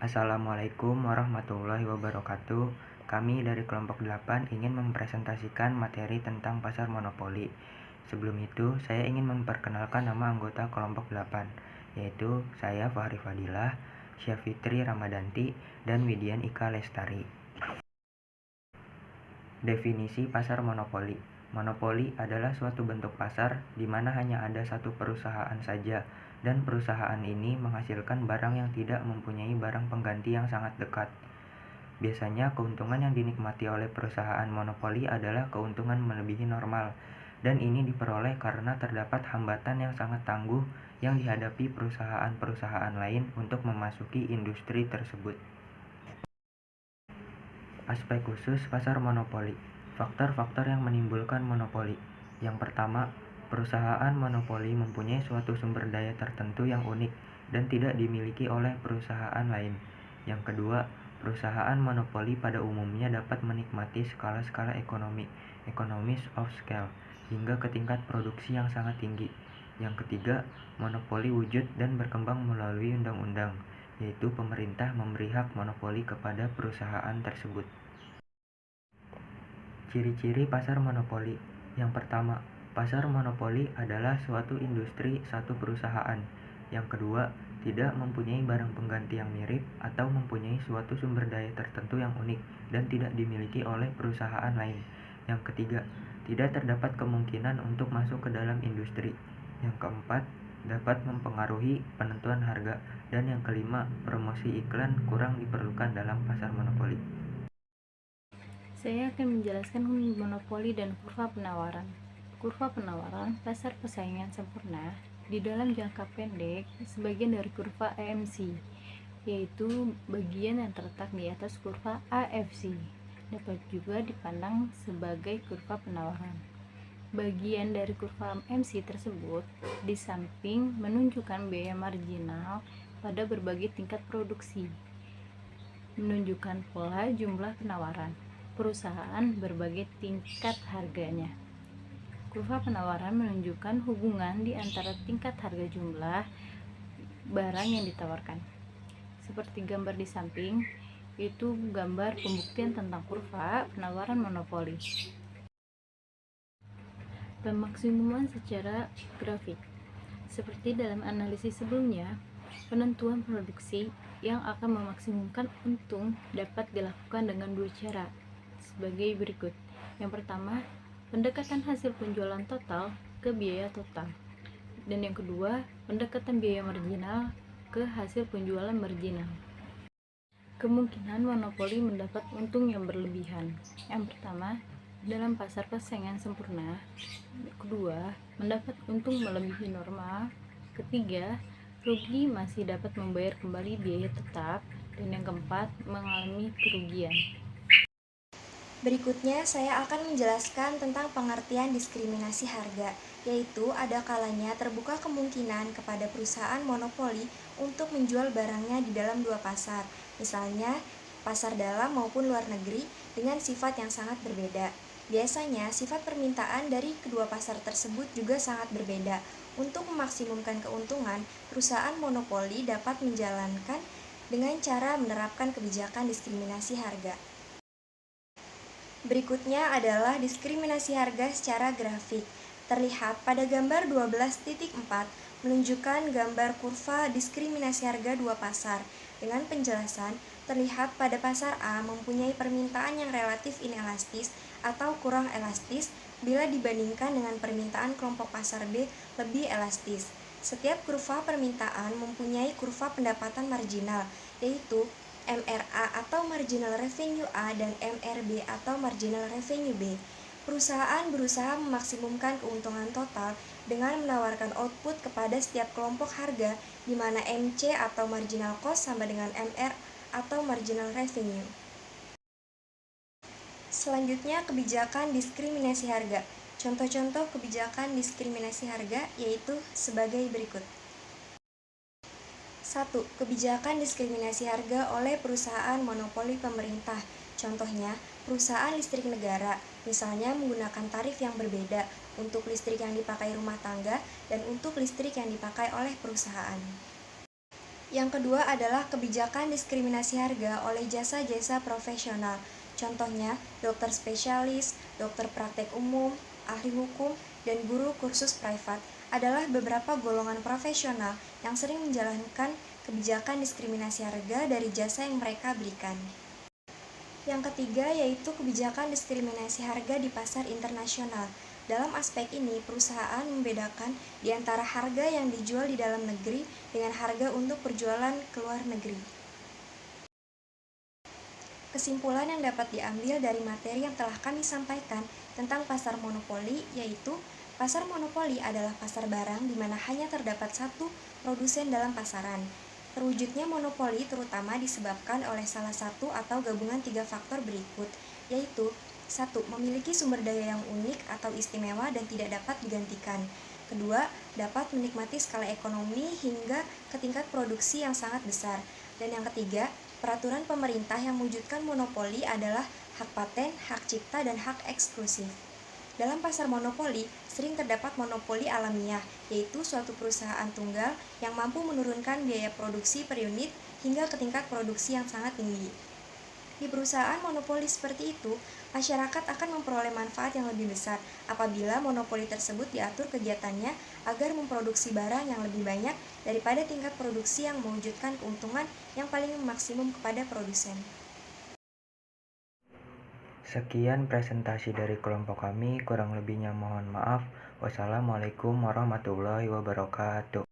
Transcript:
Assalamualaikum warahmatullahi wabarakatuh. Kami dari kelompok 8 ingin mempresentasikan materi tentang pasar monopoli. Sebelum itu, saya ingin memperkenalkan nama anggota kelompok 8, yaitu saya Fahri Fadilah, Syafitri Ramadanti, dan Widian Ika Lestari. Definisi pasar monopoli. Monopoli adalah suatu bentuk pasar di mana hanya ada satu perusahaan saja, dan perusahaan ini menghasilkan barang yang tidak mempunyai barang pengganti yang sangat dekat. Biasanya keuntungan yang dinikmati oleh perusahaan monopoli adalah keuntungan melebihi normal, dan ini diperoleh karena terdapat hambatan yang sangat tangguh yang dihadapi perusahaan-perusahaan lain untuk memasuki industri tersebut. Aspek khusus pasar monopoli. Faktor-faktor yang menimbulkan monopoli. Yang pertama, perusahaan monopoli mempunyai suatu sumber daya tertentu yang unik dan tidak dimiliki oleh perusahaan lain. Yang kedua, perusahaan monopoli pada umumnya dapat menikmati skala-skala ekonomi, economies of scale, hingga ke tingkat produksi yang sangat tinggi. Yang ketiga, monopoli wujud dan berkembang melalui undang-undang, yaitu pemerintah memberi hak monopoli kepada perusahaan tersebut. Ciri-ciri pasar monopoli. Yang pertama, pasar monopoli adalah suatu industri satu perusahaan. Yang kedua, tidak mempunyai barang pengganti yang mirip atau mempunyai suatu sumber daya tertentu yang unik dan tidak dimiliki oleh perusahaan lain. Yang ketiga, tidak terdapat kemungkinan untuk masuk ke dalam industri. Yang keempat, dapat mempengaruhi penentuan harga. Dan yang kelima, promosi iklan kurang diperlukan dalam pasar monopoli. Saya akan menjelaskan monopoli dan kurva penawaran. Kurva penawaran pasar persaingan sempurna di dalam jangka pendek sebagian dari kurva AMC, yaitu bagian yang terletak di atas kurva AFC. Dapat juga dipandang sebagai kurva penawaran. Bagian dari kurva AMC tersebut di samping menunjukkan biaya marginal pada berbagai tingkat produksi, menunjukkan pula jumlah penawaran perusahaan berbagai tingkat harganya. Kurva penawaran menunjukkan hubungan di antara tingkat harga jumlah barang yang ditawarkan. Seperti gambar di samping, itu gambar pembuktian tentang kurva penawaran monopoli. Pemaksimuman secara grafik. Seperti dalam analisis sebelumnya, penentuan produksi yang akan memaksimumkan untung dapat dilakukan dengan dua cara, sebagai berikut. Yang pertama, pendekatan hasil penjualan total ke biaya total. Dan yang kedua, pendekatan biaya marginal ke hasil penjualan marginal. Kemungkinan monopoli mendapat untung yang berlebihan. Yang pertama, dalam pasar persaingan sempurna. Kedua, mendapat untung melebihi normal. Ketiga, rugi masih dapat membayar kembali biaya tetap. Dan yang keempat, mengalami kerugian. Berikutnya, saya akan menjelaskan tentang pengertian diskriminasi harga, yaitu ada kalanya terbuka kemungkinan kepada perusahaan monopoli untuk menjual barangnya di dalam dua pasar, misalnya pasar dalam maupun luar negeri dengan sifat yang sangat berbeda. Biasanya, sifat permintaan dari kedua pasar tersebut juga sangat berbeda. Untuk memaksimumkan keuntungan, perusahaan monopoli dapat menjalankan dengan cara menerapkan kebijakan diskriminasi harga. Berikutnya adalah diskriminasi harga secara grafik. Terlihat pada gambar 12.4 menunjukkan gambar kurva diskriminasi harga dua pasar. Dengan penjelasan, terlihat pada pasar A mempunyai permintaan yang relatif inelastis atau kurang elastis bila dibandingkan dengan permintaan kelompok pasar B lebih elastis. Setiap kurva permintaan mempunyai kurva pendapatan marginal, yaitu MRA atau Marginal Revenue A dan MRB atau Marginal Revenue B. Perusahaan berusaha memaksimumkan keuntungan total dengan menawarkan output kepada setiap kelompok harga di mana MC atau Marginal Cost sama dengan MR atau Marginal Revenue. Selanjutnya, kebijakan diskriminasi harga. Contoh-contoh kebijakan diskriminasi harga yaitu sebagai berikut. 1. Kebijakan diskriminasi harga oleh perusahaan monopoli pemerintah. Contohnya, perusahaan listrik negara, misalnya menggunakan tarif yang berbeda untuk listrik yang dipakai rumah tangga dan untuk listrik yang dipakai oleh perusahaan. Yang kedua adalah kebijakan diskriminasi harga oleh jasa-jasa profesional. Contohnya, dokter spesialis, dokter praktek umum, ahli hukum, dan guru kursus privat adalah beberapa golongan profesional yang sering menjalankan kebijakan diskriminasi harga dari jasa yang mereka berikan. Yang ketiga yaitu kebijakan diskriminasi harga di pasar internasional. Dalam aspek ini, perusahaan membedakan di antara harga yang dijual di dalam negeri dengan harga untuk perjualan ke luar negeri. Kesimpulan yang dapat diambil dari materi yang telah kami sampaikan tentang pasar monopoli yaitu pasar monopoli adalah pasar barang di mana hanya terdapat satu produsen dalam pasaran. Terwujudnya monopoli terutama disebabkan oleh salah satu atau gabungan 3 faktor berikut, yaitu 1. Memiliki sumber daya yang unik atau istimewa dan tidak dapat digantikan. Kedua, dapat menikmati skala ekonomi hingga ke tingkat produksi yang sangat besar. Dan yang ketiga, peraturan pemerintah yang mewujudkan monopoli adalah hak paten, hak cipta, dan hak eksklusif. Dalam pasar monopoli, sering terdapat monopoli alamiah, yaitu suatu perusahaan tunggal yang mampu menurunkan biaya produksi per unit hingga ke tingkat produksi yang sangat tinggi. Di perusahaan monopoli seperti itu, masyarakat akan memperoleh manfaat yang lebih besar apabila monopoli tersebut diatur kegiatannya agar memproduksi barang yang lebih banyak daripada tingkat produksi yang mewujudkan keuntungan yang paling maksimum kepada produsen. Sekian presentasi dari kelompok kami, kurang lebihnya mohon maaf. Wassalamualaikum warahmatullahi wabarakatuh.